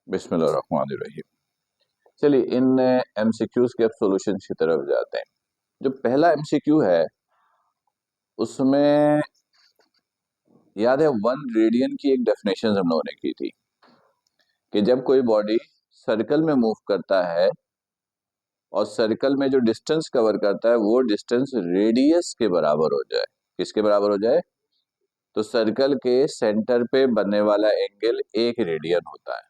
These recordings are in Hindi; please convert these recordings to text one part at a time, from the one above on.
बिस्मिल्लाहिर्रहमानिर्रहीम। चलिए इन एमसीक्यूज के अब सॉल्यूशन की तरफ जाते हैं। जो पहला एमसीक्यू है उसमें याद है 1 रेडियन की एक डेफिनेशन हम लोगों ने की थी कि जब कोई बॉडी सर्कल में मूव करता है और सर्कल में जो डिस्टेंस कवर करता है वो डिस्टेंस रेडियस के बराबर हो जाए। किसके बराबर हो जाए? तो सर्कल के सेंटर पे बनने वाला एंगल 1 रेडियन होता है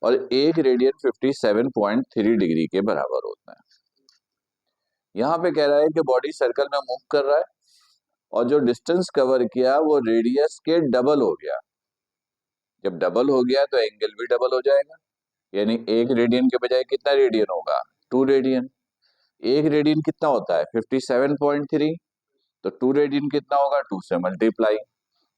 और 1 रेडियन 57.3 डिग्री के बराबर होता है। यहाँ पे कह रहा है कि बॉडी सर्कल में मूव कर रहा है और जो डिस्टेंस कवर किया वो रेडियस के डबल हो गया। जब डबल हो गया तो एंगल भी डबल हो जाएगा, यानी 1 रेडियन के बजाय कितना रेडियन होगा? 2 रेडियन। 1 रेडियन कितना होता है? 57.3। तो 2 रेडियन कितना होगा? 2 से मल्टीप्लाई।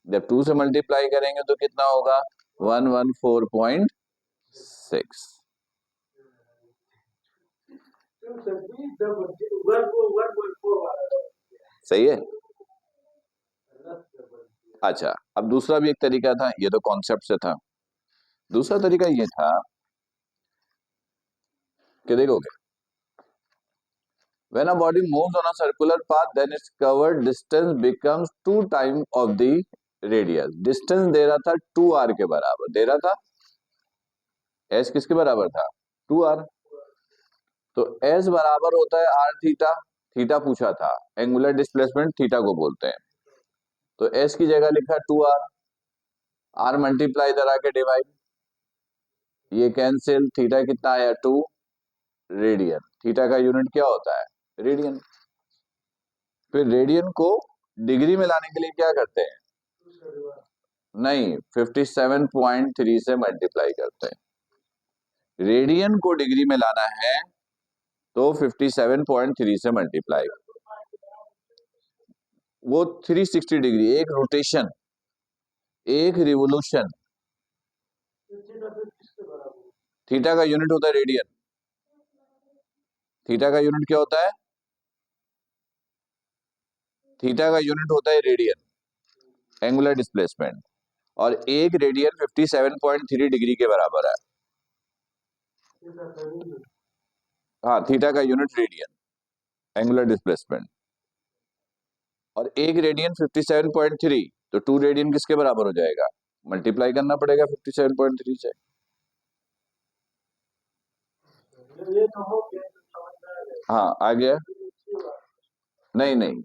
जब 2 से मल्टीप्लाई करेंगे तो कितना होगा? 114.6। सही है। अच्छा, अब दूसरा भी एक तरीका था, ये तो कॉन्सेप्ट से था। दूसरा तरीका ये था कि देखोगे when a body moves on a circular path then its covered distance becomes 2 times of the radius। Distance दे रहा था 2r के बराबर दे रहा था। s किसके बराबर था? 2r। तो s बराबर होता है r थीटा। थीटा पूछा था, एंगुलर डिस्प्लेसमेंट थीटा को बोलते हैं। तो s की जगह लिखा 2r, r मल्टीप्लाई इधर आके डिवाइड, ये कैंसिल, थीटा कितना आया? 2 रेडियन। थीटा का यूनिट क्या होता है? रेडियन। फिर रेडियन को डिग्री में लाने के लिए क्या करते हैं? नहीं, 57.3 से मल्टीप्लाई करते हैं। रेडियन को डिग्री में लाना है तो 57.3 से मल्टीप्लाई, वो 360 डिग्री, एक रोटेशन, एक रिवोल्यूशन। थीटा का यूनिट होता है रेडियन। थीटा का यूनिट क्या होता है? थीटा का यूनिट होता है रेडियन, एंगुलर डिस्प्लेसमेंट। और एक रेडियन 57.3 डिग्री के बराबर है। हाँ, थीटा का यूनिट रेडियन, एंगुलर डिस्प्लेसमेंट। और एक रेडियन 57.3, तो 2 रेडियन किसके बराबर हो जाएगा? मल्टीप्लाई करना पड़ेगा 57.3 से। हाँ, आ गया? नहीं नहीं,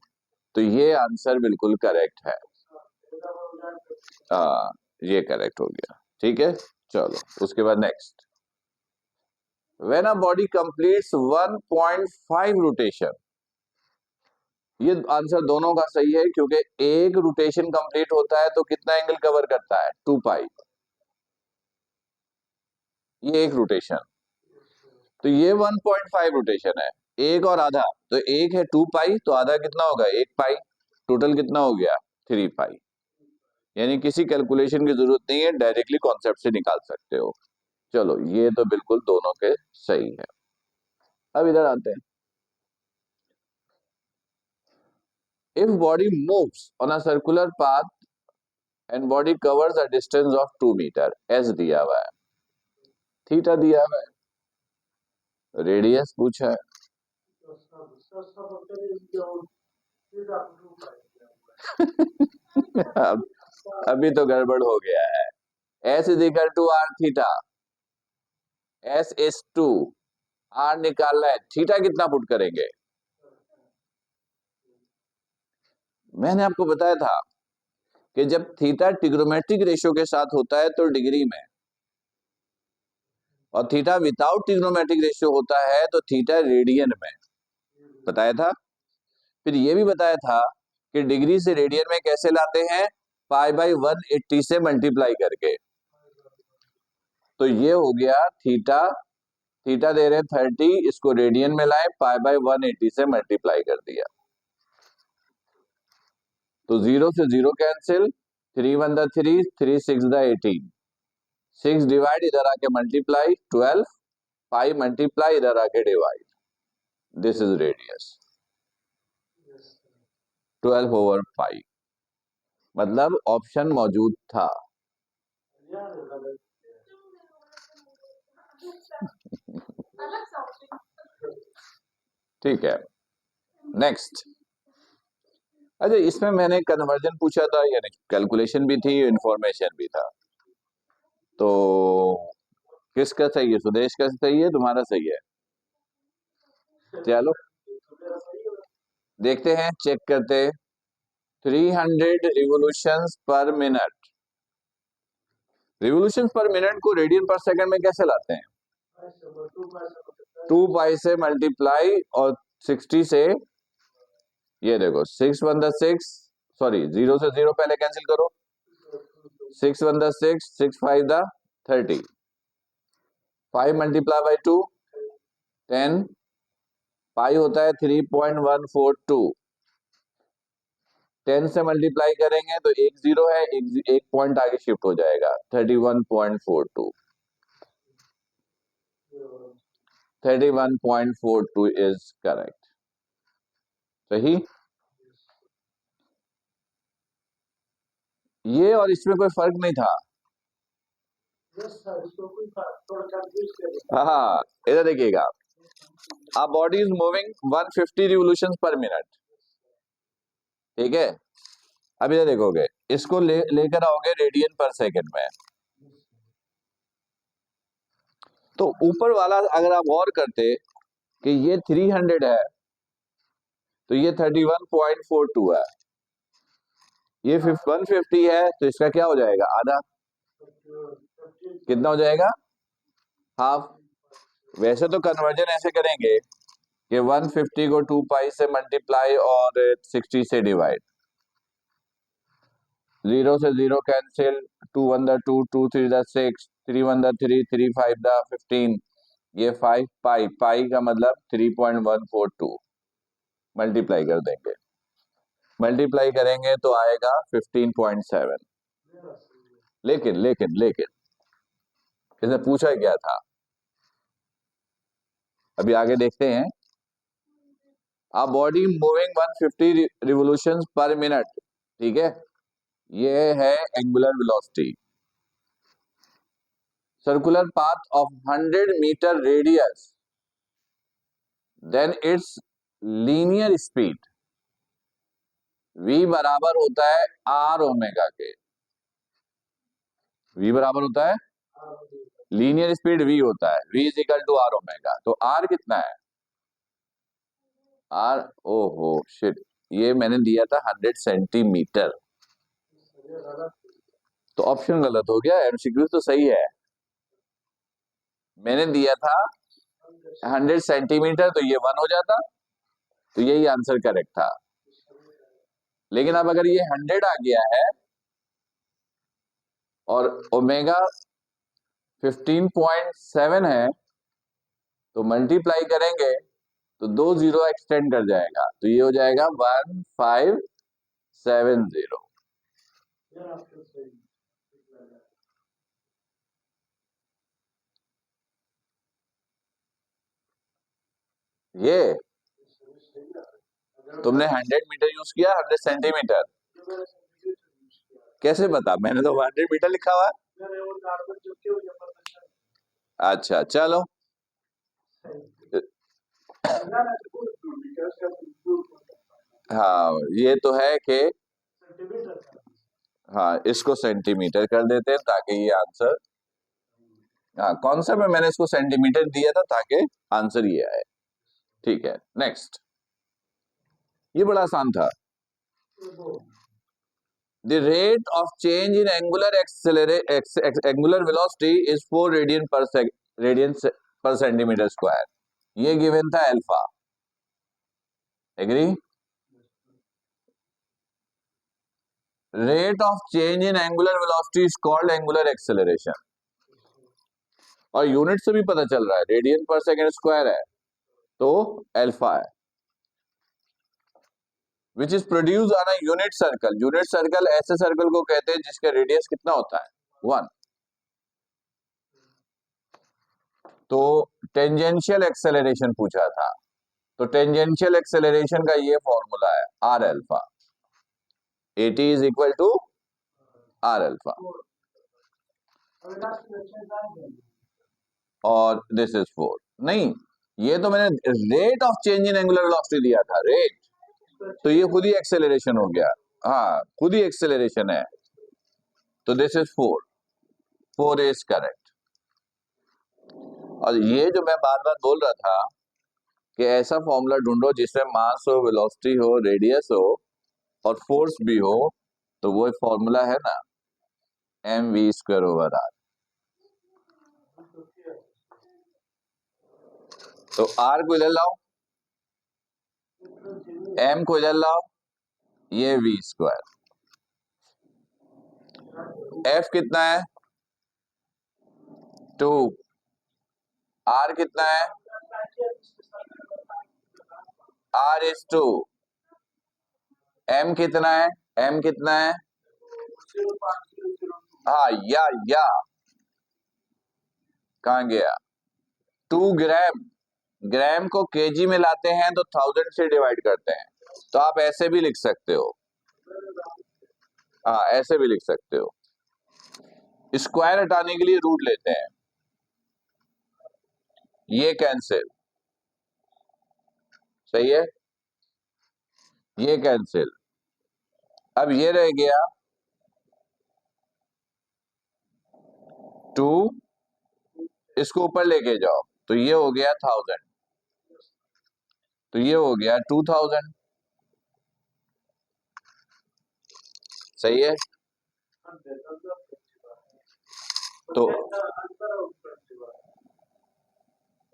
तो ये आंसर बिल्कुल करेक्ट है। हाँ, ये करेक्ट हो गया। ठीक है, चलो उसके बाद next. When a body completes 1.5 rotation, ये आंसर दोनों का सही है क्योंकि एक रोटेशन कंप्लीट होता है तो कितना एंगल कवर करता है? 2 पाई। ये एक रोटेशन, तो ये 1.5 रोटेशन है, एक और आधा। तो एक है 2 पाई, तो आधा कितना होगा? 1 पाई। टोटल कितना हो गया? 3 पाई। यानी किसी कैलकुलेशन की जरूरत नहीं है, डायरेक्टली कॉन्सेप्ट से निकाल सकते हो। चलो, ये तो बिल्कुल दोनों के सही है। अब इधर आते हैं। If body moves on a circular path and body covers a distance of 2 metre, s दिया हुआ है, थीटा दिया हुआ है, रेडियस पूछा है। अब अभी तो गड़बड़ हो गया है। S is equal to r theta, s is 2, r निकालना है, थीटा कितना पुट करेंगे? मैंने आपको बताया था कि जब थीटा ट्रिग्नोमेट्रिक रेशियो के साथ होता है तो डिग्री में, और थीटा विदाउट ट्रिग्नोमेट्रिक रेशियो होता है तो थीटा रेडियन में। बताया था। फिर यह भी बताया था कि डिग्री से रेडियन में कैसे लाते हैं? पाई बाई 180 से मल्टीप्लाई करके। तो ये हो गया थीटा, थीटा दे रहे 30, इसको रेडियन में लाए, पाई बाई 180 से मल्टीप्लाई कर दिया। तो 0 से 0 कैंसिल, 3 1 द 3, 3 6 द 18, 6 डिवाइड इधर आके मल्टीप्लाई 12, 5 मल्टीप्लाई इधर आके डिवाइड, दिस इज रेडियस 12/5। मतलब ऑप्शन मौजूद था। ठीक है, नेक्स्ट। अच्छा, इसमें मैंने कन्वर्जन पूछा था, यानी कैलकुलेशन भी थी, इंफॉर्मेशन भी था। तो किसका सही है? सुदेश का सही है, तुम्हारा सही है? चलो देखते हैं, चेक करते हैं। 300 revolutions per minute. Revolutions per minute को रेडियन पर सेकंड में कैसे लाते हैं? 2 पाई से मल्टीप्लाई और 60 से, ये देखो 6 1 द 6, सॉरी 0 से 0 पहले कैंसिल करो, 6 1 द 6, 6 5 द 30, 5 मल्टीप्लाई बाई 2 10, पाई होता है 3.142, 10 से मल्टीप्लाई करेंगे तो एक जीरो है, एक पॉइंट आगे शिफ्ट हो जाएगा, 31.42, 31.42 इज करेक्ट। सही। ये और इसमें कोई फर्क नहीं था। हाँ, इधर देखिएगा, a body is moving 150 revolutions per minute, ठीक है। अब इधर देखोगे, इसको लेकर आओगे रेडियन पर सेकंड में, तो ऊपर वाला अगर आप गौर करते कि ये 300 है, तो ये 31.42 है, ये 150 है, तो इसका क्या हो जाएगा? आधा। कितना हो जाएगा? हाफ। वैसे तो कन्वर्जन ऐसे करेंगे कि 150 को 2 पाई से मल्टीप्लाई और 60 से डिवाइड, 0 से 0 cancel, 2 1 the 2, 2 3 the 6, 3 1 the 3, 3 5 the 15, ये 5 पाई, पाई का मतलब 3.142, मल्टीप्लाई कर देंगे, मल्टीप्लाई करेंगे तो आएगा 15.7। लेकिन लेकिन लेकिन इसने पूछा क्या था, अभी आगे देखते हैं। A body moving 150 revolutions per minute, ठीक है, ये है angular velocity. Circular path of 100 meter radius, then its linear speed v बराबर होता है आर ओमेगा के। v बराबर होता है, लीनियर स्पीड v होता है, v is equal to r omega. तो r कितना है? r, ओहो शिट, ये मैंने दिया था 100 सेंटीमीटर, तो ऑप्शन गलत हो गया, एमसीक्यू तो सही है। मैंने दिया था 100 सेंटीमीटर, तो ये 1 हो जाता, तो यही आंसर करेक्ट था। लेकिन अब अगर ये 100 आ गया है और ओमेगा 15.7 है, तो मल्टीप्लाई करेंगे तो 2 जीरो एक्सटेंड कर जाएगा, तो ये हो जाएगा 1570। ये तुमने 100 मीटर यूज किया, 100 सेंटीमीटर कैसे पता? मैंने तो 100 मीटर लिखा हुआ। अच्छा चलो, हाँ ये तो है कि, हाँ इसको सेंटीमीटर कर देते हैं ताकि ये आंसर, हाँ कॉन्सेप्ट में मैंने इसको सेंटीमीटर दिया था ताकि आंसर ये आए। ठीक है, नेक्स्ट। ये बड़ा आसान था। The rate of change in angular velocity is 4 radian per centimeter square. ये गिवन था alpha, agree? Rate of change in angular velocity is called angular acceleration, और यूनिट से भी पता चल रहा है, रेडियन पर सेकेंड स्क्वायर है, तो अल्फा है। Which is produce on a unit circle. Unit circle ऐसे सर्कल को कहते हैं जिसका रेडियस कितना होता है? 1। तो टेंजेंशियल एक्सेलरेशन पूछा था, तो टेंजेंशियल एक्सेलरेशन का ये फॉर्मूला है R alpha, AT is equal to R alpha, और दिस इज 4। नहीं, ये तो मैंने rate of change in angular velocity दिया था, रेट, तो ये खुद ही एक्सेलरेशन हो गया। हाँ, खुद ही एक्सेलरेशन है, तो दिस इज 4, 4 इज करेक्ट। और ये जो मैं बार बार बोल रहा था कि ऐसा फॉर्मूला ढूंढो जिसमें मास हो, वेलोसिटी हो, रेडियस हो और फोर्स भी हो, तो वो फॉर्मूला है ना mv²/r। तो r को इधर लाओ, m को इधर लाओ, ये v²। f कितना है 2, r कितना है r इज 2, m कितना है, m कितना है, हाँ या कहां गया 2 ग्राम, ग्राम को केजी में लाते हैं तो 1000 से डिवाइड करते हैं, तो आप ऐसे भी लिख सकते हो, हाँ ऐसे भी लिख सकते हो। स्क्वायर हटाने के लिए रूट लेते हैं, ये कैंसिल, सही है, ये कैंसिल। अब ये रह गया 2, इसको ऊपर लेके जाओ तो ये हो गया 1000, तो ये हो गया 2000, सही है। तो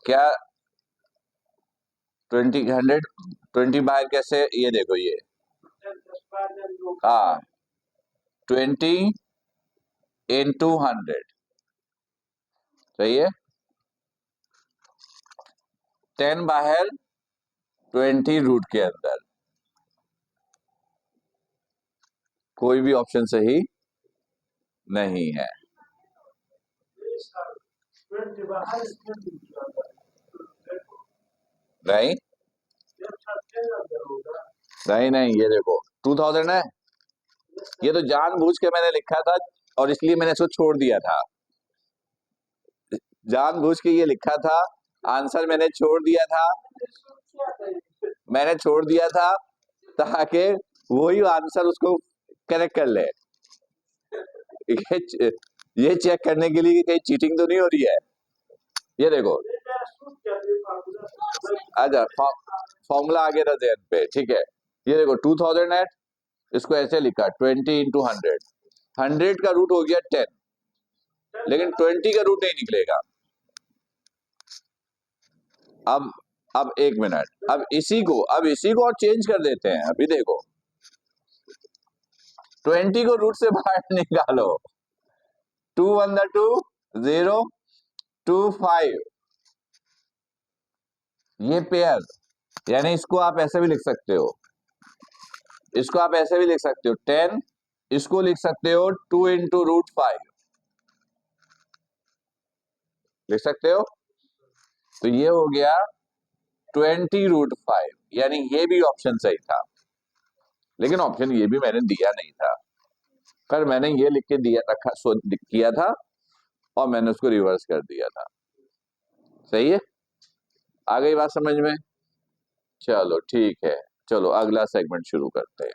क्या 20 बाहर कैसे, ये देखो ये, हाँ 20 into 100, सही है, 10 बाहर 20 रूट के अंदर, कोई भी ऑप्शन सही नहीं है, राइट, नहीं ये देखो 2000 है, ये तो जानबूझ के मैंने लिखा था और इसलिए मैंने इसको छोड़ दिया था, जानबूझ के ये लिखा था, आंसर मैंने छोड़ दिया था, मैंने छोड़ दिया था ताकि वही आंसर उसको करेक्ट कर ले, ये चेक करने के लिए कि कहीं चीटिंग तो नहीं हो रही है। ये देखो, अच्छा फॉर्मूला आगे था ध्यान पे, ठीक है, ये देखो 2000 है, इसको ऐसे लिखा 20 into 100, 100 का रूट हो गया 10, लेकिन 20 का रूट नहीं निकलेगा। अब एक मिनट, अब इसी को और चेंज कर देते हैं, अभी देखो 20 को रूट से बाहर निकालो, 2 1 2 0 2 5, ये पेयर, यानी इसको आप ऐसे भी लिख सकते हो, इसको आप ऐसे भी लिख सकते हो 10, इसको लिख सकते हो 2 into √5, लिख सकते हो, तो ये हो गया 20 √5, यानी ये भी ऑप्शन सही था, लेकिन ऑप्शन ये भी मैंने दिया नहीं था, पर मैंने ये लिख के दिया रखा किया था और मैंने उसको रिवर्स कर दिया था, सही है, आ गई बात समझ में, चलो ठीक है, चलो अगला सेगमेंट शुरू करते हैं।